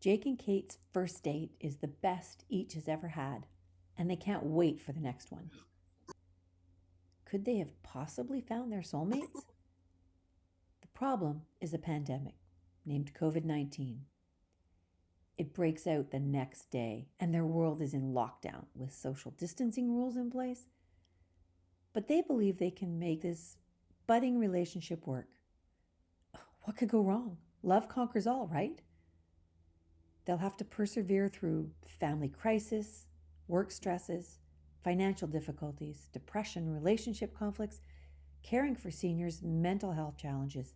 Jake and Kate's first date is the best each has ever had, and they can't wait for the next one. Could they have possibly found their soulmates? The problem is a pandemic named COVID-19. It breaks out the next day, and their world is in lockdown with social distancing rules in place. But they believe they can make this budding relationship work. What could go wrong? Love conquers all, right? They'll have to persevere through family crisis, work stresses, financial difficulties, depression, relationship conflicts, caring for seniors, mental health challenges,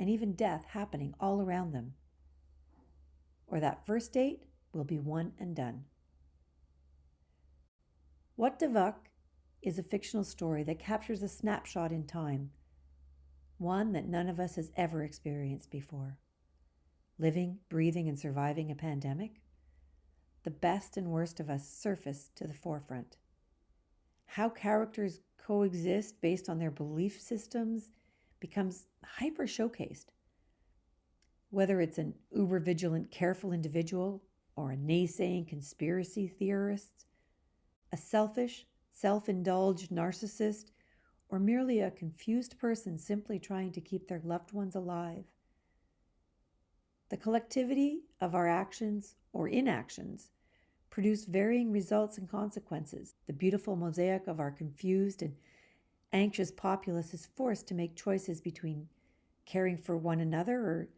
and even death happening all around them. Or that first date will be one and done. What DIVOC is a fictional story that captures a snapshot in time, one that none of us has ever experienced before. Living, breathing, and surviving a pandemic, the best and worst of us surface to the forefront. How characters coexist based on their belief systems becomes hyper showcased. Whether it's an uber vigilant, careful individual or a naysaying conspiracy theorist, a selfish, self-indulged narcissist, or merely a confused person simply trying to keep their loved ones alive. The collectivity of our actions or inactions produce varying results and consequences. The beautiful mosaic of our confused and anxious populace is forced to make choices between caring for one another or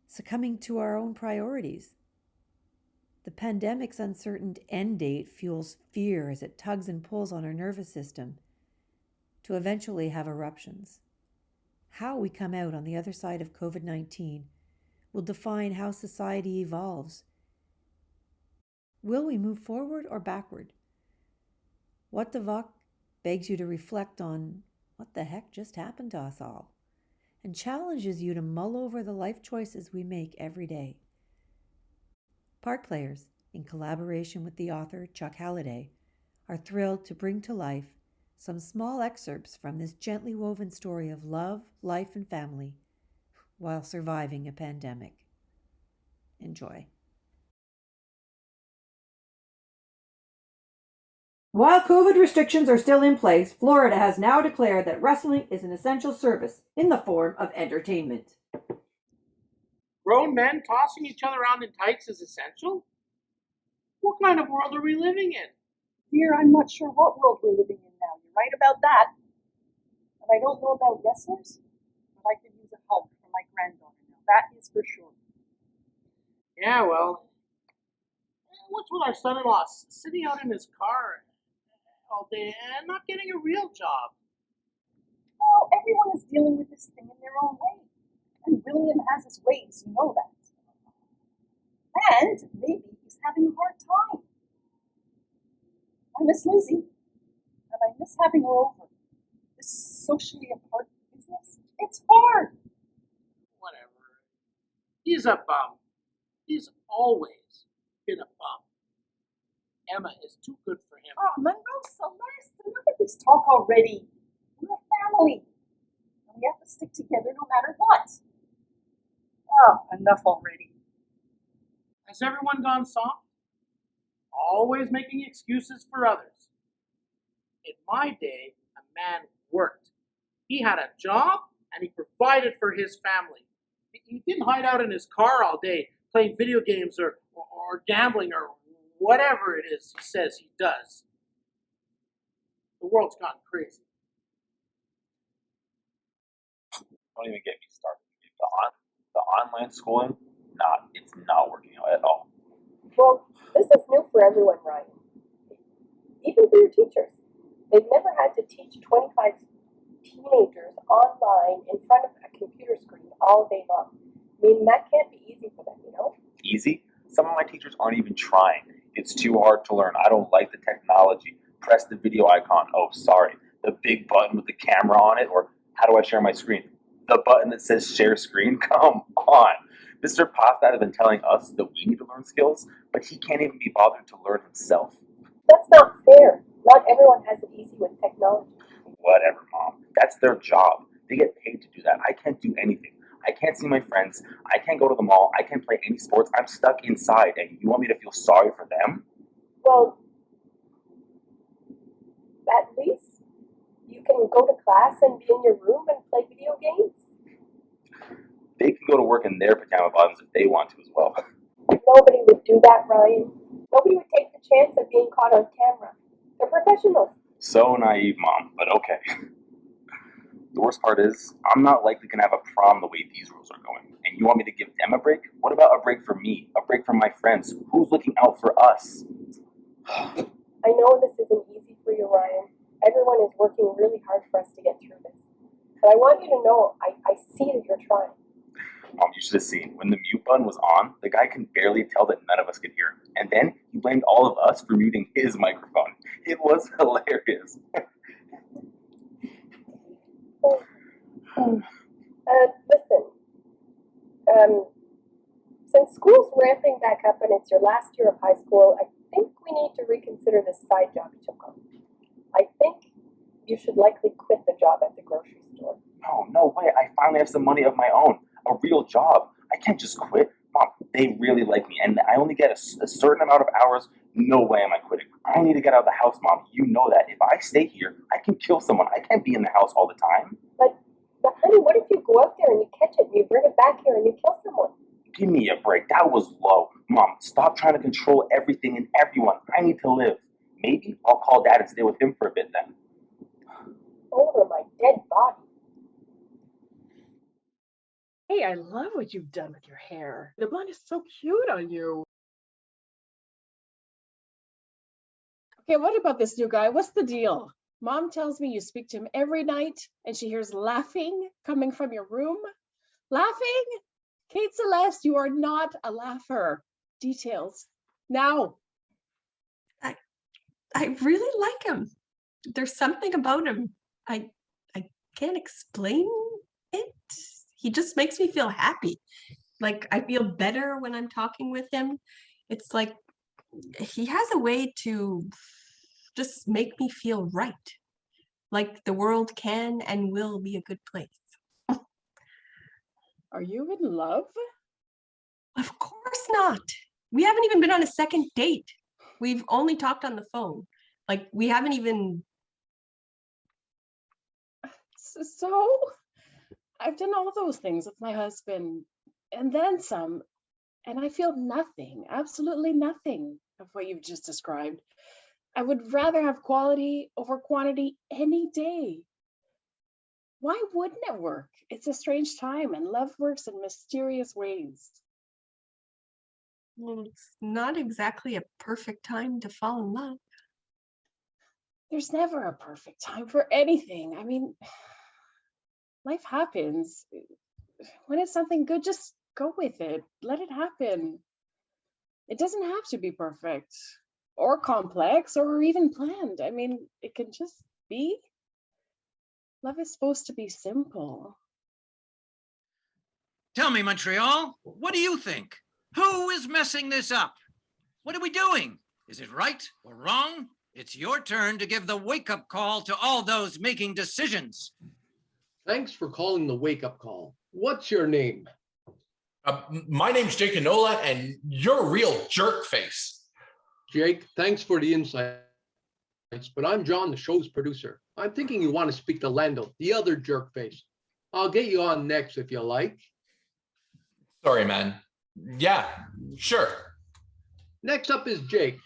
succumbing to our own priorities. The pandemic's uncertain end date fuels fear as it tugs and pulls on our nervous system to eventually have eruptions. How we come out on the other side of COVID-19 will define how society evolves. Will we move forward or backward? What DIVOC begs you to reflect on what the heck just happened to us all, and challenges you to mull over the life choices we make every day. Part Players, in collaboration with the author Chuck Halliday, are thrilled to bring to life some small excerpts from this gently woven story of love, life, and family while surviving a pandemic. Enjoy. While COVID restrictions are still in place, Florida has now declared that wrestling is an essential service in the form of entertainment. Grown men tossing each other around in tights is essential? What kind of world are we living in? Dear, I'm not sure what world we're living in now. You're right about that. And I don't know about wrestlers, but I could use a hug from my granddaughter now. That is for sure. Yeah, well, what's with our son-in-law sitting out in his car all day and not getting a real job? Well, everyone is dealing with this thing in their own way. And William has his ways, you know that. And maybe he's having a hard time. I miss Lizzie, and I miss having her over. This socially apart business, it's hard. Whatever. He's a bum. He's always been a bum. Emma is too good for him. Oh, Munroe, Celeste, enough of this talk already. We're a family, and we have to stick together no matter what. Oh, enough already. Has everyone gone soft? Always making excuses for others. In my day, a man worked. He had a job, and he provided for his family. He didn't hide out in his car all day playing video games or gambling or whatever it is he says he does. The world's gone crazy. Don't even get me started. The online schooling, it's not working out at all. Well, this is new for everyone, Ryan. Even for your teachers. They've never had to teach 25 teenagers online in front of a computer screen all day long. I mean, that can't be easy for them, you know? Easy? Some of my teachers aren't even trying. It's too hard to learn. I don't like the technology. Press the video icon. Oh, sorry. The big button with the camera on it, or how do I share my screen? The button that says share screen? Come on. Mr. Pastad has been telling us that we need to learn skills, but he can't even be bothered to learn himself. That's not fair. Not everyone has it easy with technology. Whatever, Mom. That's their job. They get paid to do that. I can't do anything. I can't can't see my friends. I can't go to the mall. I can't play any sports. I'm stuck inside, and you want me to feel sorry for them? Well, at least you can go to class and be in your room and play video games. They can go to work in their pajama bottoms if they want to as well. Nobody would do that, Ryan. Nobody would take the chance of being caught on camera. They're professionals. So naive, Mom, but okay. The worst part is, I'm not likely going to have a prom the way these rules are going. And you want me to give them a break? What about a break for me? A break for my friends? Who's looking out for us? I know this isn't easy for you, Ryan. Everyone is working really hard for us to get through this. But I want you to know, I see that you're trying. Mom, you should have seen. When the mute button was on, the guy could barely tell that none of us could hear him. And then he blamed all of us for muting his microphone. It was hilarious. Listen, since school's ramping back up and it's your last year of high school, I think we need to reconsider this side job you took on. I think you should likely quit the job at the grocery store. No way. I finally have some money of my own. A real job. I can't just quit. Mom, they really like me, and I only get a certain amount of hours. No way am I quitting. I need to get out of the house, Mom. You know that. If I stay here, I can kill someone. I can't be in the house all the time. But honey, what if you go out there and you catch it and you bring it back here and you kill someone? Give me a break. That was low. Mom, stop trying to control everything and everyone. I need to live. Maybe I'll call Dad and stay with him for a bit then. Over my dead body. Hey, I love what you've done with your hair. The blonde is so cute on you. Okay, what about this new guy? What's the deal? Mom tells me you speak to him every night and she hears laughing coming from your room. Laughing? Kate Celeste, you are not a laugher. Details. Now. I really like him. There's something about him. I can't explain it. He just makes me feel happy. Like I feel better when I'm talking with him. It's like he has a way to just make me feel right. Like the world can and will be a good place. Are you in love? Of course not. We haven't even been on a second date. We've only talked on the phone. Like we haven't even. So I've done all those things with my husband and then some, and I feel nothing, absolutely nothing of what you've just described. I would rather have quality over quantity any day. Why wouldn't it work? It's a strange time and love works in mysterious ways. Well, it's not exactly a perfect time to fall in love. There's never a perfect time for anything. I mean, life happens. When it's something good, just go with it. Let it happen. It doesn't have to be perfect or complex or even planned. I mean, it can just be. Love is supposed to be simple. Tell me, Montreal, what do you think? Who is messing this up? What are we doing? Is it right or wrong? It's your turn to give the wake-up call to all those making decisions. Thanks for calling the wake-up call. What's your name? My name's Jake Enola, and you're a real jerk face. Jake, thanks for the insights, but I'm John, the show's producer. I'm thinking you want to speak to Landdo, the other jerk face. I'll get you on next if you like. Sorry, man. Yeah, sure. Next up is Jake.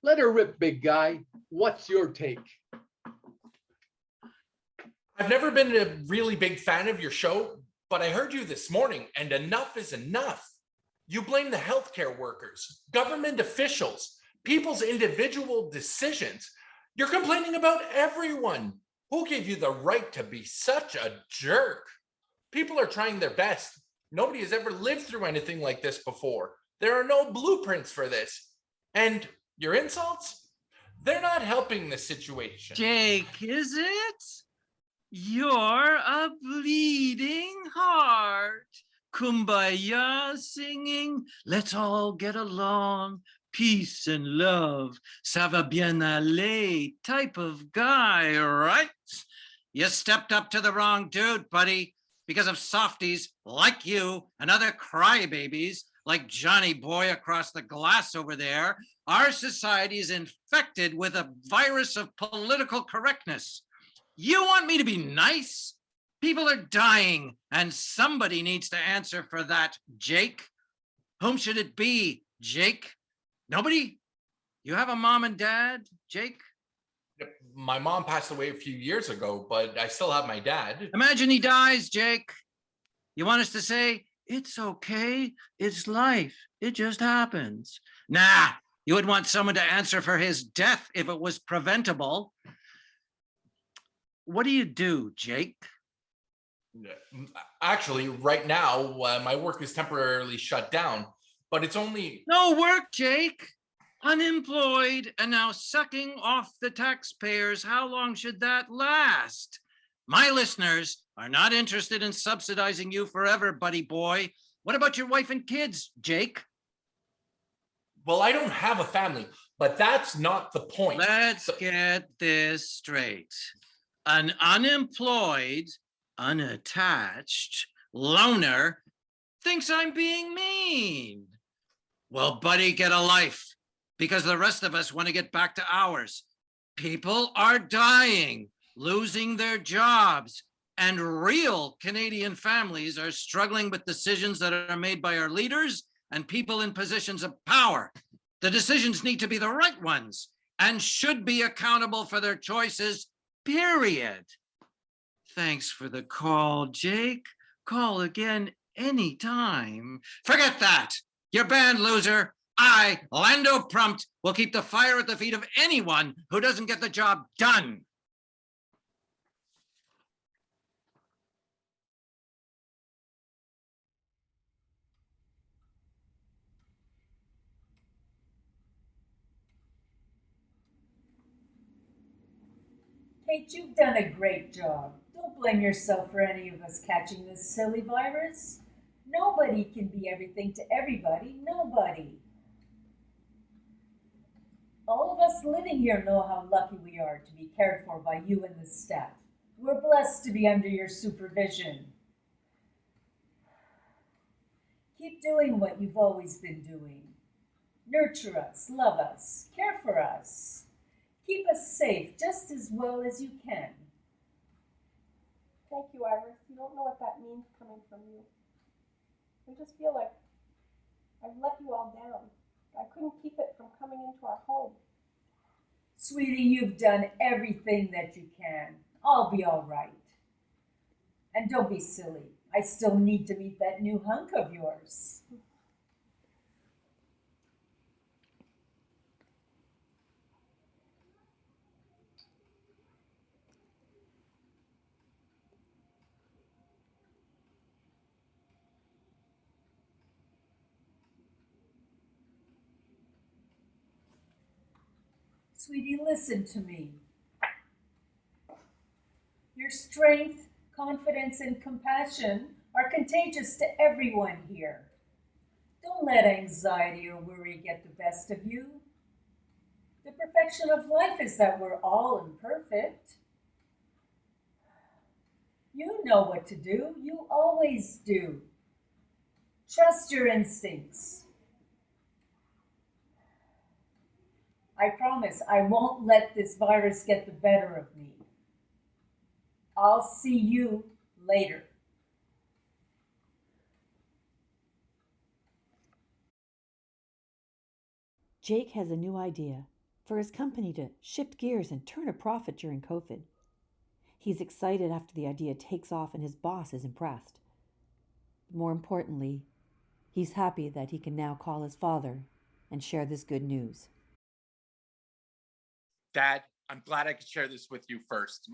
Let her rip, big guy. What's your take? I've never been a really big fan of your show, but I heard you this morning, and enough is enough. You blame the healthcare workers, government officials, people's individual decisions. You're complaining about everyone. Who gave you the right to be such a jerk? People are trying their best. Nobody has ever lived through anything like this before. There are no blueprints for this. And your insults? They're not helping the situation. Jake, is it? You're a bleeding heart. Kumbaya singing. Let's all get along. Peace and love. Ça va bien aller type of guy, right? You stepped up to the wrong dude, buddy. because of softies like you and other crybabies like Johnny Boy across the glass over there, our society is infected with a virus of political correctness. You want me to be nice? People are dying, and somebody needs to answer for that, Jake. Whom should it be, Jake? Nobody? You have a mom and dad, Jake? My mom passed away a few years ago, but I still have my dad. Imagine he dies, Jake. You want us to say, it's okay, it's life, it just happens. Nah, you would want someone to answer for his death if it was preventable. What do you do, Jake? Actually, right now, my work is temporarily shut down, but it's only... No work, Jake. Unemployed and now sucking off the taxpayers. How long should that last? My listeners are not interested in subsidizing you forever, buddy boy. What about your wife and kids, Jake? Well, I don't have a family, but that's not the point. Let's get this straight. An unemployed, unattached loner thinks I'm being mean. Well, buddy, get a life, because the rest of us want to get back to ours. People are dying, losing their jobs, and real Canadian families are struggling with decisions that are made by our leaders and people in positions of power. The decisions need to be the right ones and should be accountable for their choices, period. Thanks for the call, Jake. Call again anytime. Forget that. You're banned, loser. I, Landdo Prumt, will keep the fire at the feet of anyone who doesn't get the job done. Kate, you've done a great job. Don't blame yourself for any of us catching this silly virus. Nobody can be everything to everybody. Nobody. All of us living here know how lucky we are to be cared for by you and the staff. We're blessed to be under your supervision. Keep doing what you've always been doing. Nurture us, love us, care for us. Keep us safe just as well as you can. Thank you, Iris. You don't know what that means coming from you. I just feel like I've let you all down. I couldn't keep it from coming into our home. Sweetie, you've done everything that you can. I'll be all right. And don't be silly. I still need to meet that new hunk of yours. Sweetie, listen to me. Your strength, confidence, and compassion are contagious to everyone here. Don't let anxiety or worry get the best of you. The perfection of life is that we're all imperfect. You know what to do. You always do. Trust your instincts. I promise I won't let this virus get the better of me. I'll see you later. Jake has a new idea for his company to shift gears and turn a profit during COVID. He's excited after the idea takes off and his boss is impressed. More importantly, he's happy that he can now call his father and share this good news. Dad, I'm glad I could share this with you first.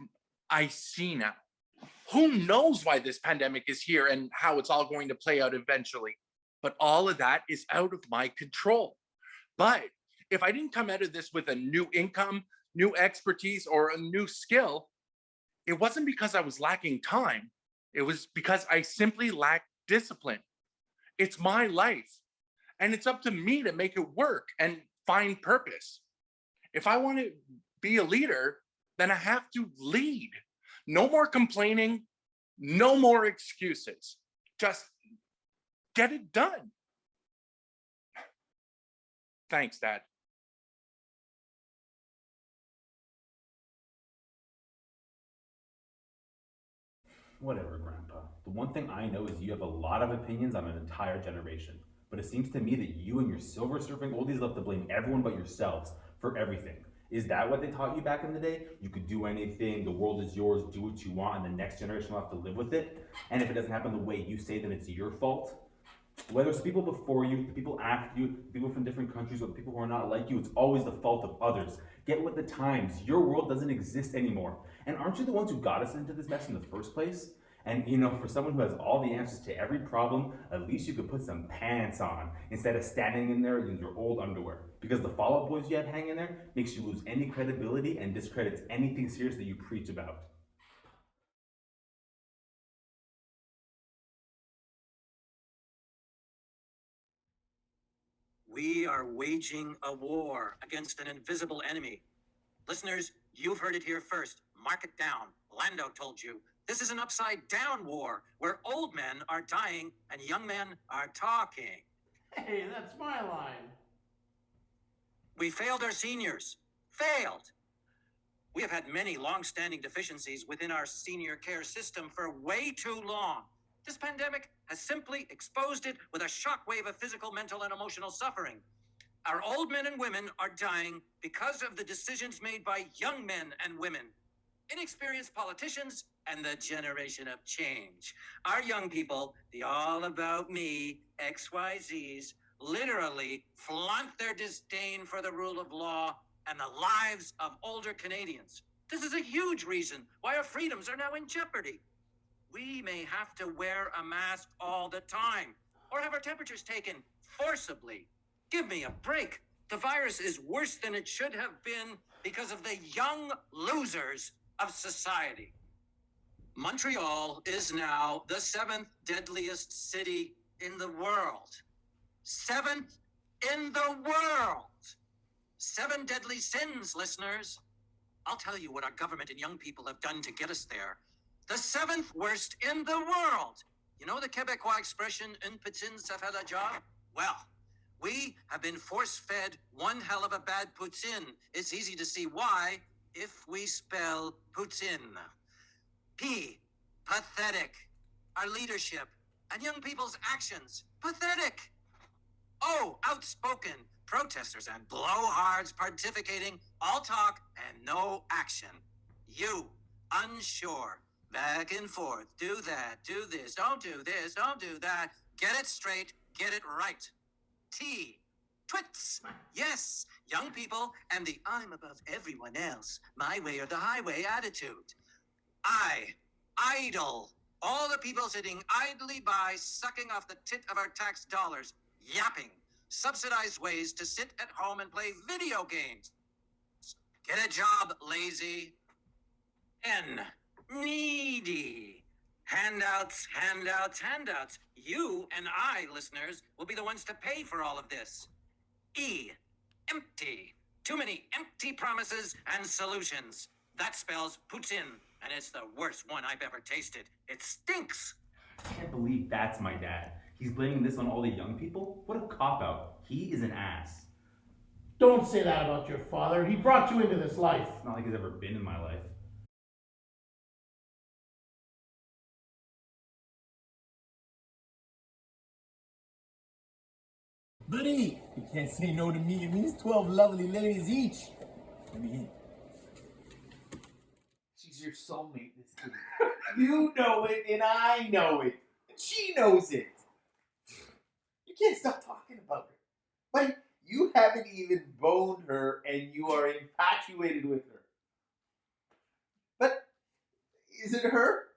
I see now. Who knows why this pandemic is here and how it's all going to play out eventually? But all of that is out of my control. But if I didn't come out of this with a new income, new expertise, or a new skill, it wasn't because I was lacking time. It was because I simply lacked discipline. It's my life, and it's up to me to make it work and find purpose. If I want to be a leader, then I have to lead. No more complaining, No more excuses. Just get it done. Thanks, Dad. Whatever, Grandpa. The one thing I know is you have a lot of opinions on an entire generation. But it seems to me that you and your silver surfing oldies love to blame everyone but yourselves for everything. Is that what they taught you back in the day? You could do anything, the world is yours, do what you want, and the next generation will have to live with it? And if it doesn't happen the way you say, then it's your fault? Whether it's people before you, the people after you, people from different countries, or the people who are not like you, it's always the fault of others. Get with the times. Your world doesn't exist anymore. And aren't you the ones who got us into this mess in the first place? And for someone who has all the answers to every problem, at least you could put some pants on instead of standing in there in your old underwear. Because the Fall Out Boys you have hanging there makes you lose any credibility and discredits anything serious that you preach about. We are waging a war against an invisible enemy. Listeners, you've heard it here first. Mark it down. Landdo told you. This is an upside-down war where old men are dying and young men are talking. Hey, that's my line. We failed our seniors. Failed. We have had many long-standing deficiencies within our senior care system for way too long. This pandemic has simply exposed it with a shockwave of physical, mental, and emotional suffering. Our old men and women are dying because of the decisions made by young men and women, inexperienced politicians, and the generation of change. Our young people, the all about me XYZs, literally flaunt their disdain for the rule of law and the lives of older Canadians. This is a huge reason why our freedoms are now in jeopardy. We may have to wear a mask all the time or have our temperatures taken forcibly. Give me a break. The virus is worse than it should have been because of the young losers of society. Montreal is now the 7th deadliest city in the world. 7th in the world. 7 deadly sins, listeners. I'll tell you what our government and young people have done to get us there. The 7th worst in the world. You know the Quebecois expression, un poutine, ça fait la job? Well, we have been force-fed one hell of a bad poutine. It's easy to see why if we spell poutine. P, pathetic. Our leadership and young people's actions, pathetic. O, outspoken. Protesters and blowhards pontificating, all talk and no action. U, unsure. Back and forth, do that, do this, don't do this, don't do that. Get it straight, get it right. T, twits. Yes, young people and the I'm above everyone else, my way or the highway attitude. I, idle. All the people sitting idly by, sucking off the tit of our tax dollars, yapping. Subsidized ways to sit at home and play video games. Get a job, lazy. N, needy. Handouts, handouts, handouts. You and I, listeners, will be the ones to pay for all of this. E, empty. Too many empty promises and solutions. That spells poutine, and it's the worst one I've ever tasted. It stinks. I can't believe that's my dad. He's blaming this on all the young people? What a cop-out. He is an ass. Don't say that about your father. He brought you into this life. It's not like he's ever been in my life. Buddy, you can't say no to me. It means 12 lovely ladies each. Let me in. She's your soulmate, this kid. You know it, and I know it. And she knows it. You can't stop talking about her. Like, you haven't even boned her, and you are infatuated with her. But is it her?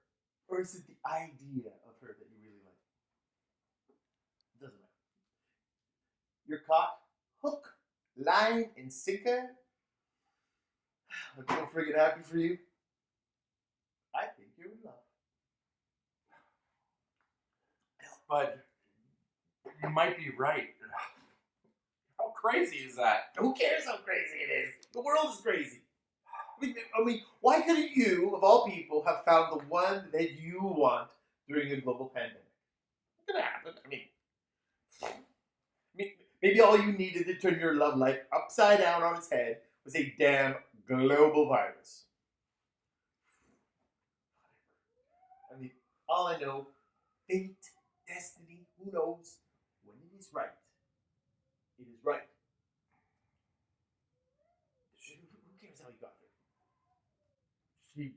Or is it the idea of her that you really like? It doesn't matter. You're caught hook, line, and sinker. I'm so friggin' happy for you. I think you're in love. But you might be right. How crazy is that? Who cares how crazy it is? The world is crazy. I mean, why couldn't you, of all people, have found the one that you want during a global pandemic? It could happen. I mean, maybe all you needed to turn your love life upside down on its head was a damn global virus. I mean, all I know, fate, destiny, who knows? When it is right, it is right. Who cares how you got there? She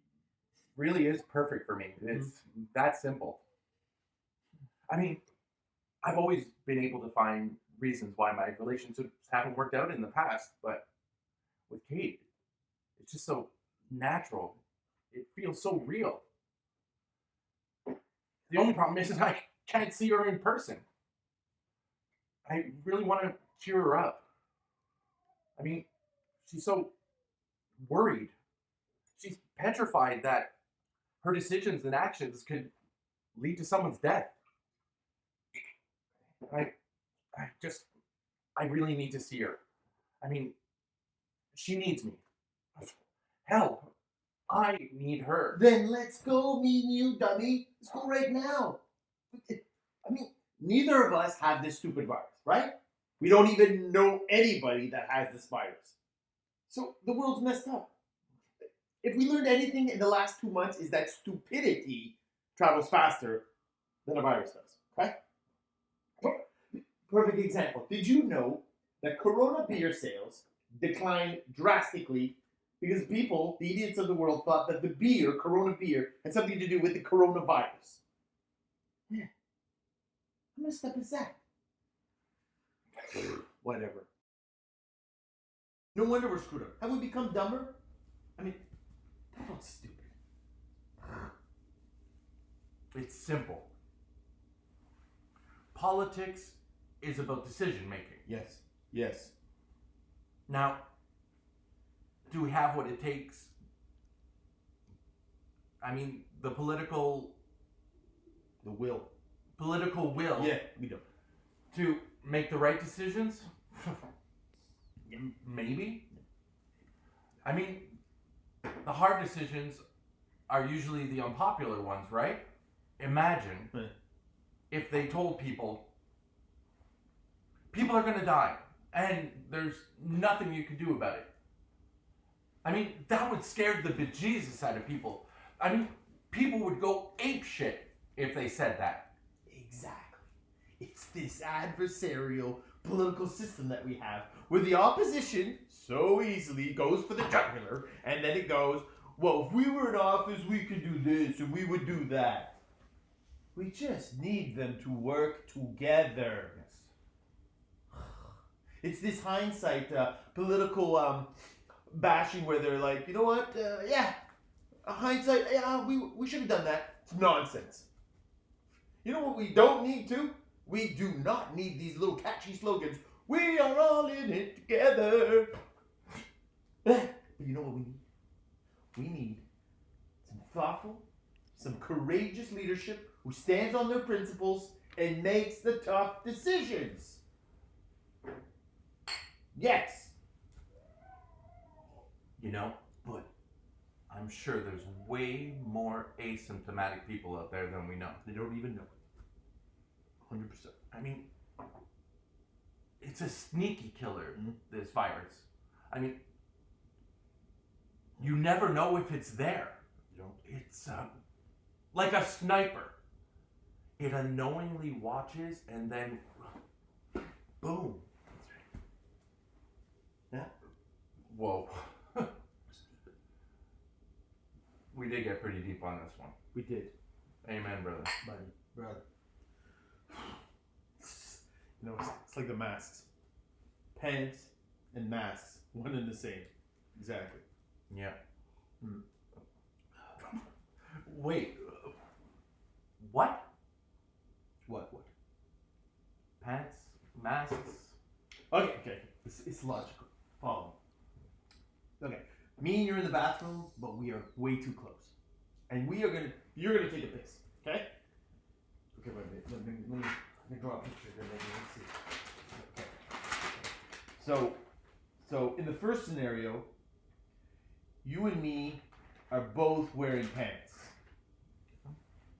really is perfect for me. It's that simple. I mean, I've always been able to find reasons why my relationships haven't worked out in the past, but with Kate, it's just so natural. It feels so real. The only problem is that I can't see her in person. I really want to cheer her up. I mean, she's so worried. She's petrified that her decisions and actions could lead to someone's death. I really need to see her. I mean, she needs me. Hell, I need her. Then let's go, me and you, dummy. Let's go right now. I mean, neither of us have this stupid virus, right? We don't even know anybody that has this virus. So the world's messed up. If we learned anything in the last 2 months is that stupidity travels faster than a virus does, okay? Perfect example. Did you know that Corona beer sales declined drastically because people, the idiots of the world, thought that the beer, Corona beer, had something to do with the coronavirus? Yeah. How messed up is that? Whatever. No wonder we're screwed up. Have we become dumber? I mean, that's stupid. It's simple. Politics is about decision making. Yes. Yes. Now, do we have what it takes? I mean, the political will. Yeah, we do. To make the right decisions? Maybe. I mean, the hard decisions are usually the unpopular ones, right? Imagine if they told people are going to die and there's nothing you can do about it. I mean, that would scare the bejesus out of people. I mean, people would go apeshit if they said that. Exactly. It's this adversarial political system that we have where the opposition so easily goes for the jugular and then it goes, well, if we were in office, we could do this and we would do that. We just need them to work together. Yes. It's this hindsight political bashing where they're like, you know what? Hindsight. Yeah, we should have done that. It's nonsense. You know what we don't need to? We do not need these little catchy slogans. We are all in it together. But you know what we need? We need some thoughtful, some courageous leadership who stands on their principles and makes the tough decisions. Yes. You know, but I'm sure there's way more asymptomatic people out there than we know. They don't even know. 100%. I mean, it's a sneaky killer, this virus. I mean, you never know if it's there. It's like a sniper. It unknowingly watches and then boom. Yeah. Whoa. We did get pretty deep on this one. We did. Amen, brother. Brother. You know, it's like the masks. Pants and masks, one and the same. Exactly. Yeah. Wait. What? What? Pants, masks. Okay. It's logical. Follow me. Okay. Me and you're in the bathroom, but we are way too close. And you're gonna take a piss. Okay? Okay, wait. Let me draw a picture here. Let's see. Okay. So in the first scenario, you and me are both wearing pants.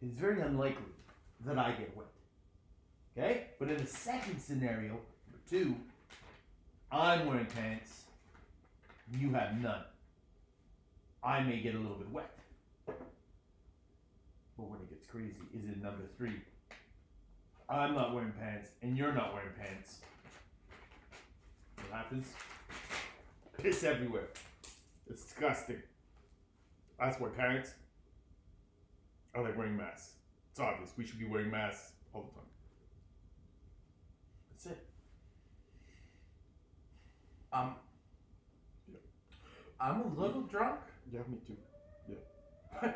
It's very unlikely that I get wet. Okay? But in the second scenario, number 2, I'm wearing pants, you have none. I may get a little bit wet. But when it gets crazy is in number 3. I'm not wearing pants, and you're not wearing pants. What happens? Piss everywhere. It's disgusting. That's why parents are like wearing masks. It's obvious. We should be wearing masks all the time. That's it. I'm a little drunk. Yeah, me too. Yeah.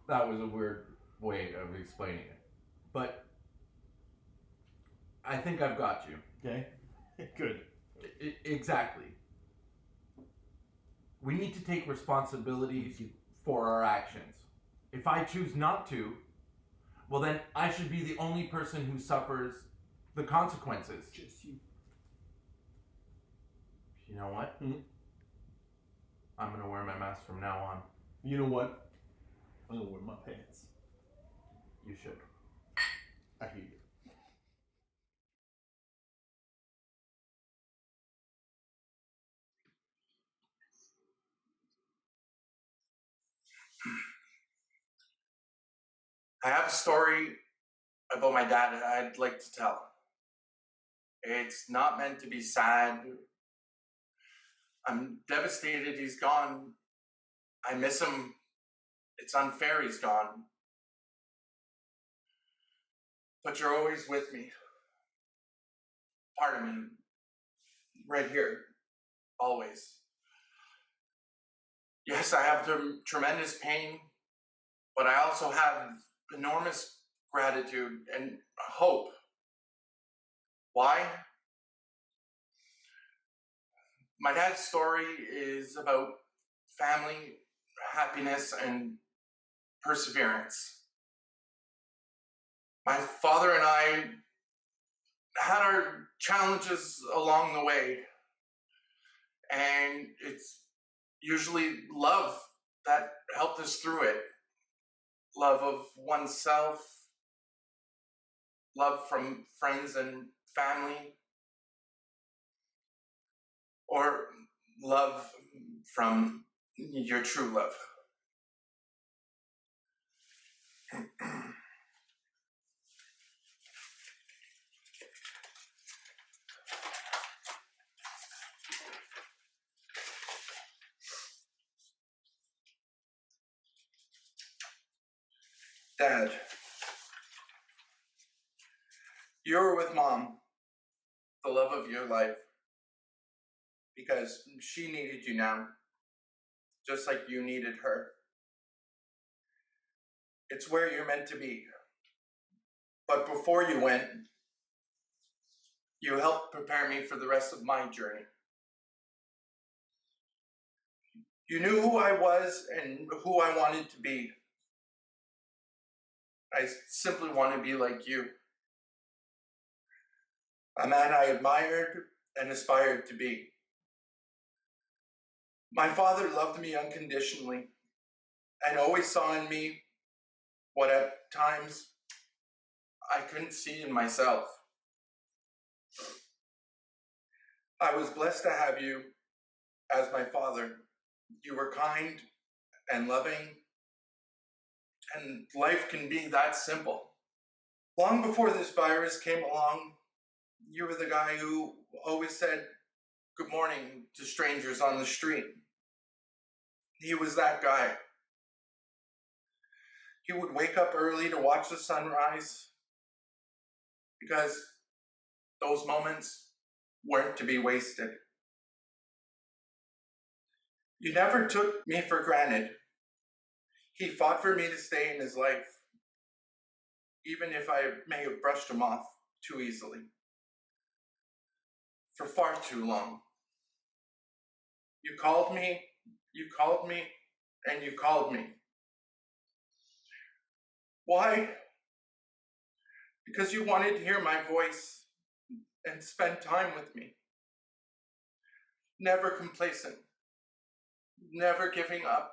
That was a weird way of explaining it. But I think I've got you. Okay. Good. Exactly. We need to take responsibilities for our actions. If I choose not to, well then I should be the only person who suffers the consequences. Just you. You know what? I'm gonna wear my mask from now on. You know what? I'm gonna wear my pants. You should. I hear you. I have a story about my dad I'd like to tell. It's not meant to be sad. I'm devastated he's gone. I miss him. It's unfair he's gone. But you're always with me. Part of me. Right here. Always. Yes, I have tremendous pain, but I also have enormous gratitude and hope. Why? My dad's story is about family, happiness, and perseverance. My father and I had our challenges along the way, and it's usually love that helped us through it. Love of oneself, love from friends and family, or love from your true love. Dad, you were with Mom, the love of your life, because she needed you now, just like you needed her. It's where you're meant to be. But before you went, you helped prepare me for the rest of my journey. You knew who I was and who I wanted to be. I simply want to be like you. A man I admired and aspired to be. My father loved me unconditionally and always saw in me what at times I couldn't see in myself. I was blessed to have you as my father. You were kind and loving, and life can be that simple. Long before this virus came along, you were the guy who always said good morning to strangers on the street. He was that guy. He would wake up early to watch the sunrise because those moments weren't to be wasted. You never took me for granted. He fought for me to stay in his life, even if I may have brushed him off too easily. For far too long. You called me, and you called me. Why? Because you wanted to hear my voice and spend time with me. Never complacent. never giving up.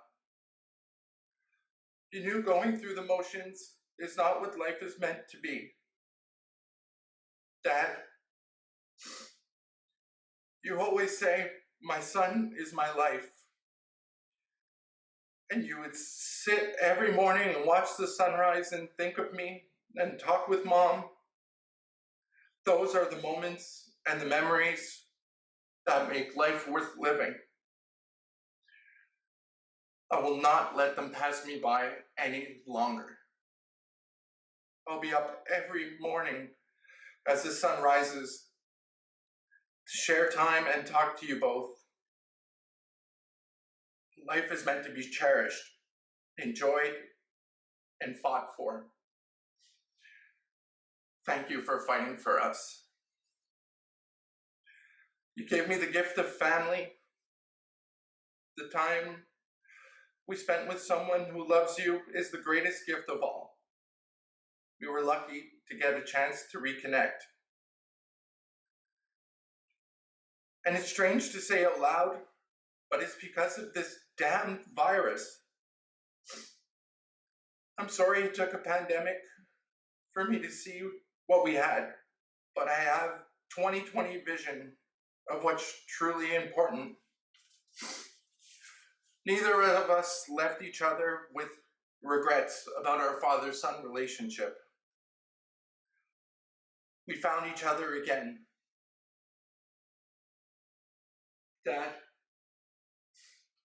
You knew going through the motions is not what life is meant to be. Dad, you always say, my son is my life. And you would sit every morning and watch the sunrise and think of me and talk with Mom. Those are the moments and the memories that make life worth living. I will not let them pass me by any longer. I'll be up every morning as the sun rises to share time and talk to you both. Life is meant to be cherished, enjoyed, and fought for. Thank you for fighting for us. You gave me the gift of family, the time we spent with someone who loves you is the greatest gift of all. We were lucky to get a chance to reconnect. And it's strange to say out loud, but it's because of this damn virus. I'm sorry it took a pandemic for me to see what we had, but I have 20/20 vision of what's truly important. Neither of us left each other with regrets about our father-son relationship. We found each other again. Dad,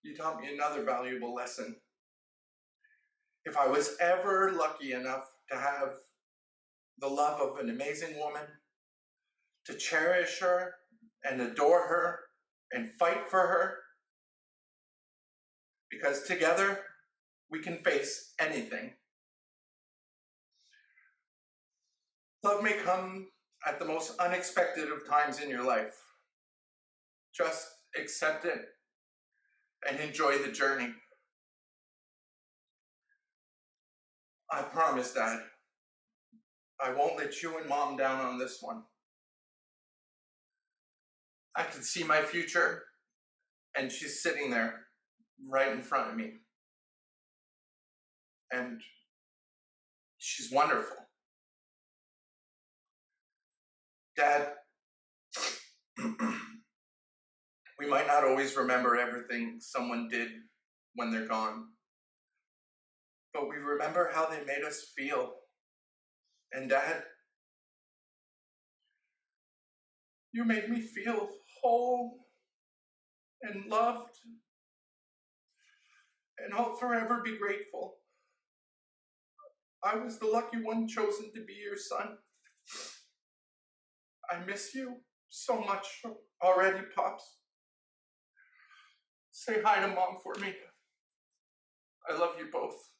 you taught me another valuable lesson. If I was ever lucky enough to have the love of an amazing woman, to cherish her and adore her and fight for her, because together we can face anything. Love may come at the most unexpected of times in your life. Just accept it and enjoy the journey. I promise, Dad, I won't let you and Mom down on this one. I can see my future, and she's sitting there right in front of me. And she's wonderful. Dad, we might not always remember everything someone did when they're gone, but we remember how they made us feel. And Dad, you made me feel whole and loved, and I'll forever be grateful. I was the lucky one chosen to be your son. I miss you so much already, Pops. Say hi to Mom for me. I love you both.